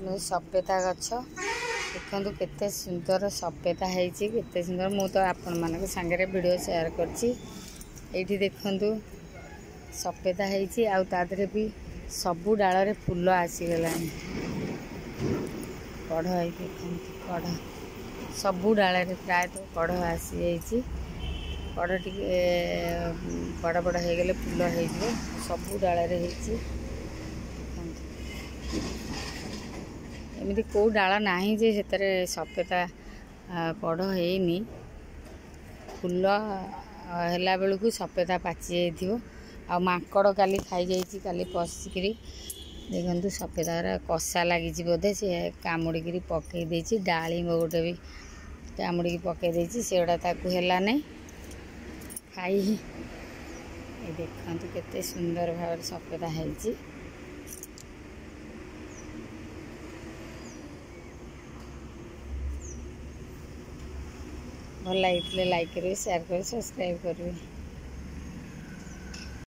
देखो सपेता गछ देखो केते सुंदर सपेता है केते सुंदर मु तो आपण मान सांगे वीडियो शेयर करती देखु सपेता है आउ तादरे भी सबू डाल रे फूल आसीगला कढ़ है देखते कढ़ सबू डाल रे प्राय तो कढ़ आसी कढ़ टी बड़ बड़ हो गले फूल हो सबू डाल रे एमती कौ डाल ना जे से सपेता कढ़ है फूल है बेलू सपेता पाची जाइए आ माकड़ काली खाई जाइए काली पशिकी देखु सपेता कषा लगी बोधे सी कामुड़ी पकई देती डालीम गोटे भी कामुड़ी पकई से गुड़ा है नहीं खाई देखु केते सुंदर भाव सपेता है भल लगे लाइक करेंगे शेयर करेंगे सब्सक्राइब करेंगे।